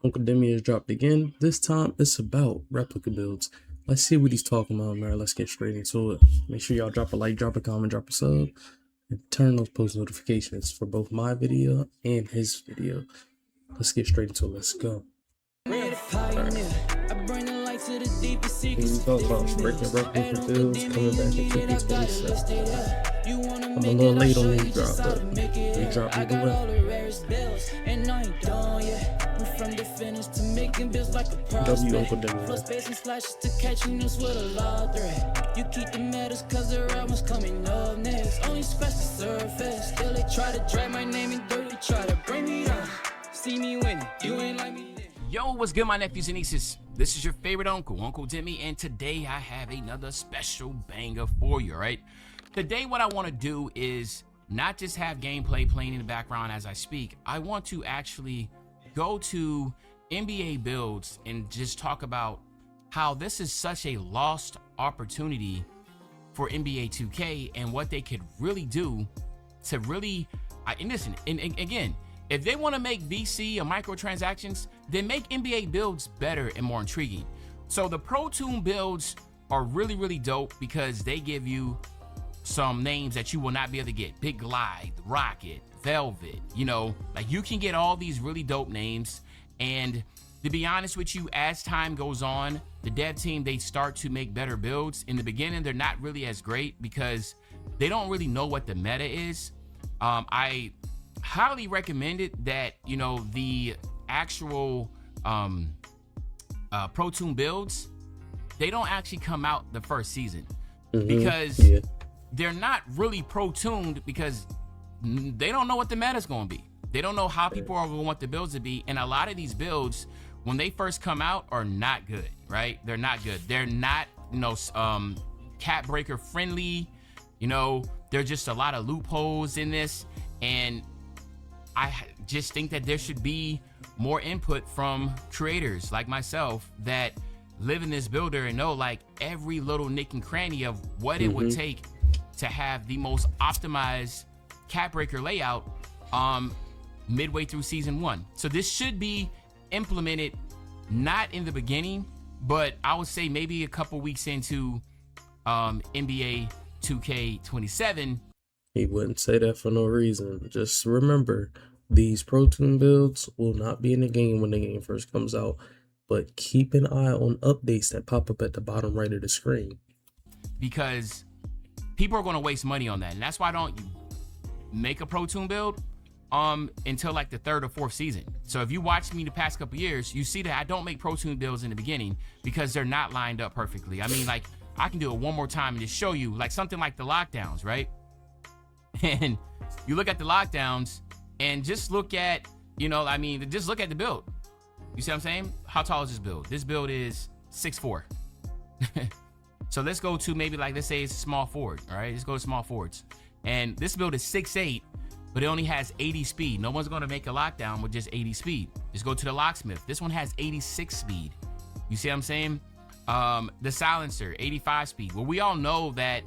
Uncle Demi has dropped again. This time it's about replica builds. Let's see what he's talking about, man. Let's get straight into it. Make sure y'all drop a like, drop a comment, drop a sub, and turn those post notifications for both my video and his video. Let's get straight into it. Let's go. Right. We talk about breaking replica builds, coming back in 2K27. I'm a little late on these drop, but we drop either way. W Uncle Demi. You keep the medals cause the right one's coming up next. Only scratch the surface. Still they try to drag my name in dirt. They try to bring me down. See me winning. You ain't like me. Yo, what's good, my nephews and nieces? This is your favorite uncle, Uncle Demi, and today I have another special banger for you, right? Today, what I want to do is not just have gameplay playing in the background as I speak. I want to actually go to NBA builds and just talk about how this is such a lost opportunity for NBA 2K and what they could really do to really, and listen, and again, if they want to make VC or microtransactions, then make NBA builds better and more intriguing. So the Pro Toon builds are really, really dope because they give you some names that you will not be able to get. Big Glide, Rocket, Velvet, you know, like you can get all these really dope names. And to be honest with you, as time goes on, the dev team, they start to make better builds. In the beginning, they're not really as great because they don't really know what the meta is. I highly recommend it that, you know, the actual Pro Toon builds, they don't actually come out the first season because they're not really Pro Tooned because they don't know what the meta is going to be. They don't know how people are going to want the builds to be. And a lot of these builds, when they first come out, are not good, right? They're not good. They're not, you know, cap breaker friendly. You know, there's just a lot of loopholes in this. And I just think that there should be more input from creators like myself that live in this builder and know like every little nick and cranny of what it would take to have the most optimized cap breaker layout midway through season 1. So this should be implemented not in the beginning, but I would say maybe a couple weeks into NBA 2K27. He wouldn't say that for no reason. Just remember, these Pro Toon builds will not be in the game when the game first comes out, but keep an eye on updates that pop up at the bottom right of the screen. Because people are going to waste money on that, and that's why I don't make a Pro Toon build until like the 3rd or 4th season. So if you watch me the past couple years, you see that I don't make Pro Toon builds in the beginning because they're not lined up perfectly. I mean, like, I can do it one more time and just show you like something like the lockdowns, right? And you look at the lockdowns and just look at, you know, I mean, just look at the build. You see what I'm saying? How tall is this build? This build is 6'4". So let's go to maybe like, let's say it's a small forward, all right? Let's go to small forwards. And this build is 6'8", but it only has 80 speed. No one's going to make a lockdown with just 80 speed. Let's go to the locksmith. This one has 86 speed. You see what I'm saying? The silencer, 85 speed. Well, we all know that,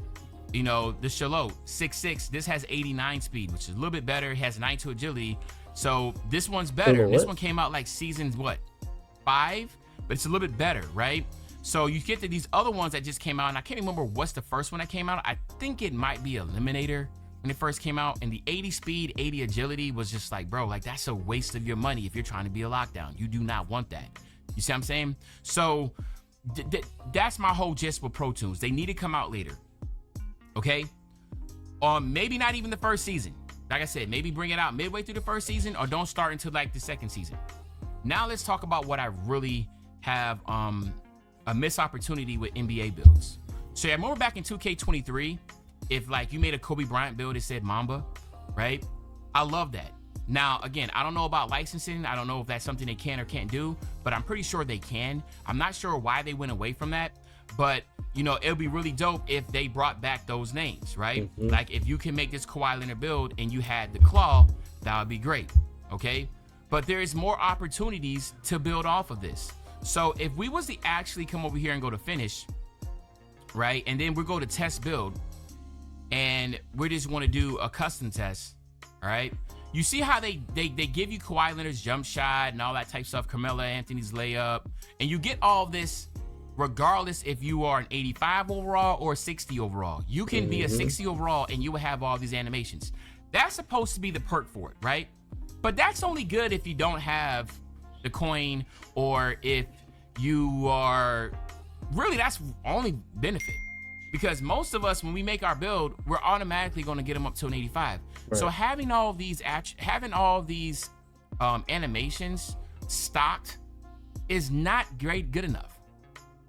you know, the Shalot, 6'6", this has 89 speed, which is a little bit better. It has 92 agility. So this one's better. This one came out like season, what, 5? But it's a little bit better, right? So you get to these other ones that just came out, and I can't remember what's the first one that came out. I think it might be Eliminator when it first came out, and the 80 speed, 80 agility was just like, bro, like that's a waste of your money if you're trying to be a lockdown. You do not want that. You see what I'm saying? So that's my whole gist with Pro Toons. They need to come out later. Okay, maybe not even the first season. Like I said, maybe bring it out midway through the first season, or don't start until like the 2nd season. Now let's talk about what I really have a missed opportunity with NBA builds. So I remember back in 2K23, if like you made a Kobe Bryant build, it said Mamba, right? I love that. Now again, I don't know about licensing. I don't know if that's something they can or can't do, but I'm pretty sure they can. I'm not sure why they went away from that, but you know, it'll be really dope if they brought back those names, right? Like if you can make this Kawhi Leonard build and you had the claw, that would be great, okay? But there is more opportunities to build off of this. So if we was to actually come over here and go to finish, right? And then we go to test build and we just want to do a custom test, all right? You see how they give you Kawhi Leonard's jump shot and all that type of stuff, Carmelo Anthony's layup, and you get all this regardless if you are an 85 overall or 60 overall. You can be a 60 overall and you will have all these animations. That's supposed to be the perk for it, right? But that's only good if you don't have the coin, or if you are really, that's only benefit. Because most of us, when we make our build, we're automatically going to get them up to an 85. Right. So having all these animations stocked is not good enough.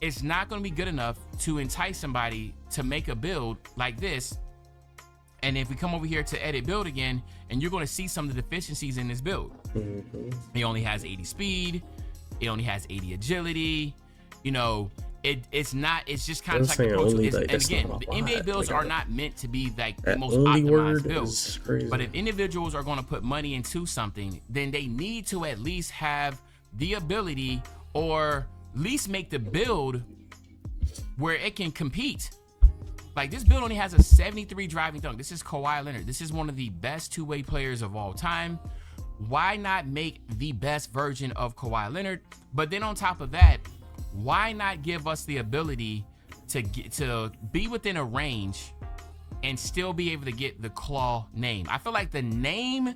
It's not going to be good enough to entice somebody to make a build like this. And if we come over here to edit build again, and you're going to see some of the deficiencies in this build. It only has 80 speed. It only has 80 agility. You know, it's just kind of like the Pro Tools. And again, the NBA builds are not meant to be like the most optimized builds. But if individuals are going to put money into something, then they need to at least have the ability, or at least make the build where it can compete. Like, this build only has a 73 driving dunk. This is Kawhi Leonard. This is one of the best two-way players of all time. Why not make the best version of Kawhi Leonard? But then on top of that, why not give us the ability to be within a range and still be able to get the claw name? I feel like the name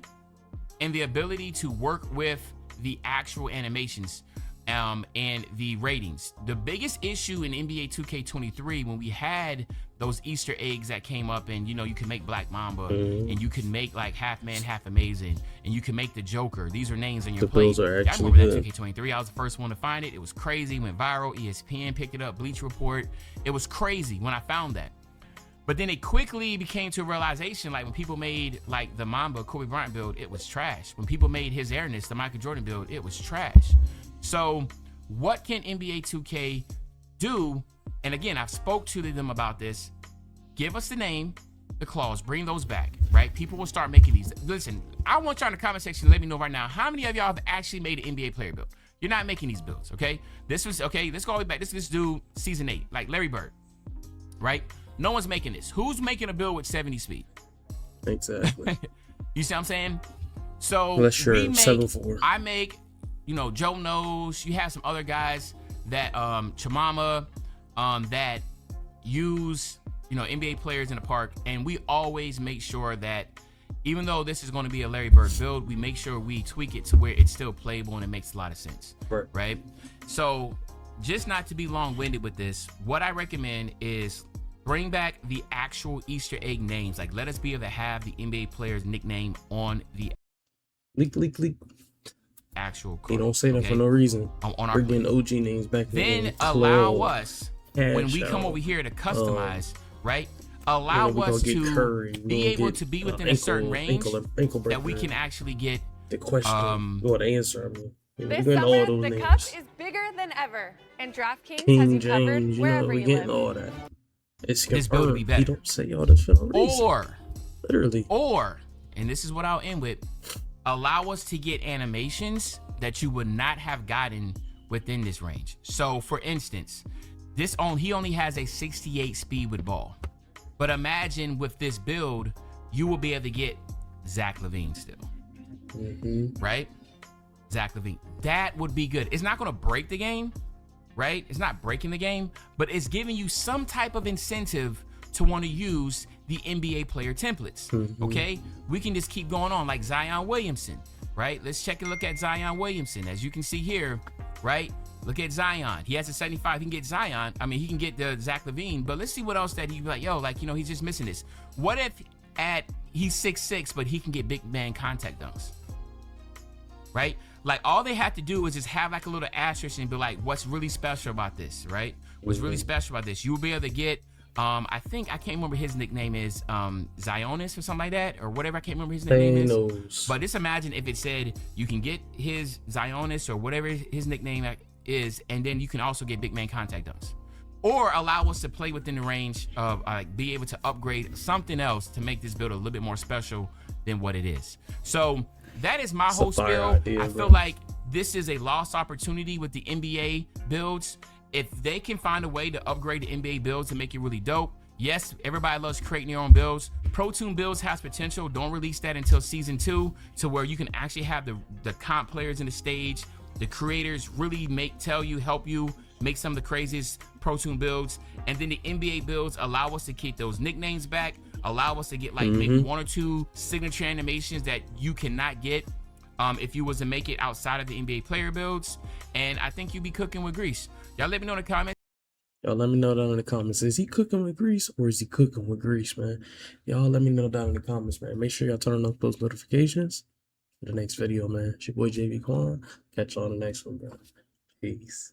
and the ability to work with the actual animations and the ratings. The biggest issue in NBA 2K23, when we had those Easter eggs that came up, and you know, you can make Black Mamba, and you can make like Half Man, Half Amazing, and you can make the Joker. These are names in your play. I remember that 2K23. I was the first one to find it. It was crazy. Went viral. ESPN picked it up. Bleach Report. It was crazy when I found that. But then it quickly became to a realization, like when people made like the Mamba Kobe Bryant build, it was trash. When people made his airness, the Michael Jordan build, it was trash. So what can NBA 2K do? And again, I've spoke to them about this. Give us the name, the claws, bring those back, right? People will start making these. Listen, I want y'all in the comment section to let me know right now, how many of y'all have actually made an NBA player build? You're not making these builds, okay? This was, okay, let's go all the way back. This dude, season 8, like Larry Bird, right? No one's making this. Who's making a build with 70 speed? Exactly. You see what I'm saying? So that's sure. 7-4. I make, you know, Joe knows. You have some other guys that Chamama that use, you know, NBA players in the park, and we always make sure that even though this is going to be a Larry Bird build, we make sure we tweak it to where it's still playable and it makes a lot of sense. Right? So just not to be long-winded with this, what I recommend is bring back the actual Easter egg names. Like, let us be able to have the NBA player's nickname on the leak actual code. They don't say that for no reason. On our We're getting OG names back. Then allow us, when we come over here to customize, right? Allow us to be able to be within a certain range that we can actually get the question, or the answer. I mean, this summer, the cup is bigger than ever, and DraftKings has you covered wherever you live. All that. It's this build will be better. You don't say all this for no reason. Or, and this is what I'll end with, allow us to get animations that you would not have gotten within this range. So, for instance, he only has a 68 speed with ball. But imagine with this build, you will be able to get Zach LaVine still. Right? Zach LaVine. That would be good. It's not going to break the game, right? It's not breaking the game, but it's giving you some type of incentive to want to use the NBA player templates. Okay? We can just keep going on, like Zion Williamson, right? Let's check a look at Zion Williamson. As you can see here, right? Look at Zion. He has a 75. He can get Zion. I mean, he can get the Zach LaVine, but let's see what else that he'd be like, yo, like, you know, he's just missing this. What if he's 6'6", but he can get big man contact dunks, right? Like, all they have to do is just have like a little asterisk and be like, what's really special about this, right? What's really special about this? You'll be able to get, I think, I can't remember his nickname is Zionis or something like that, or whatever. I can't remember his nickname is. But just imagine if it said you can get his Zionis or whatever his nickname is, and then you can also get big man contact dunks. Or allow us to play within the range of be able to upgrade something else to make this build a little bit more special than what it is. So that is my whole spiel. I feel like this is a lost opportunity with the NBA builds. If they can find a way to upgrade the NBA builds to make it really dope, yes, everybody loves creating their own builds, Pro Toon Builds has potential. Don't release that until season 2, to where you can actually have the comp players in the stage, the creators really help you make some of the craziest Pro Toon builds, and then the NBA builds allow us to keep those nicknames back, allow us to get like maybe 1 or 2 signature animations that you cannot get if you was to make it outside of the NBA player builds. And I think you'd be cooking with grease. Y'all let me know in the comments. Y'all let me know down in the comments. Is he cooking with grease or is he cooking with grease, man? Y'all let me know down in the comments, man. Make sure y'all turn on those notifications for the next video, man. It's your boy JvQuaniiOnTwitch. Catch y'all on the next one, bro. Peace.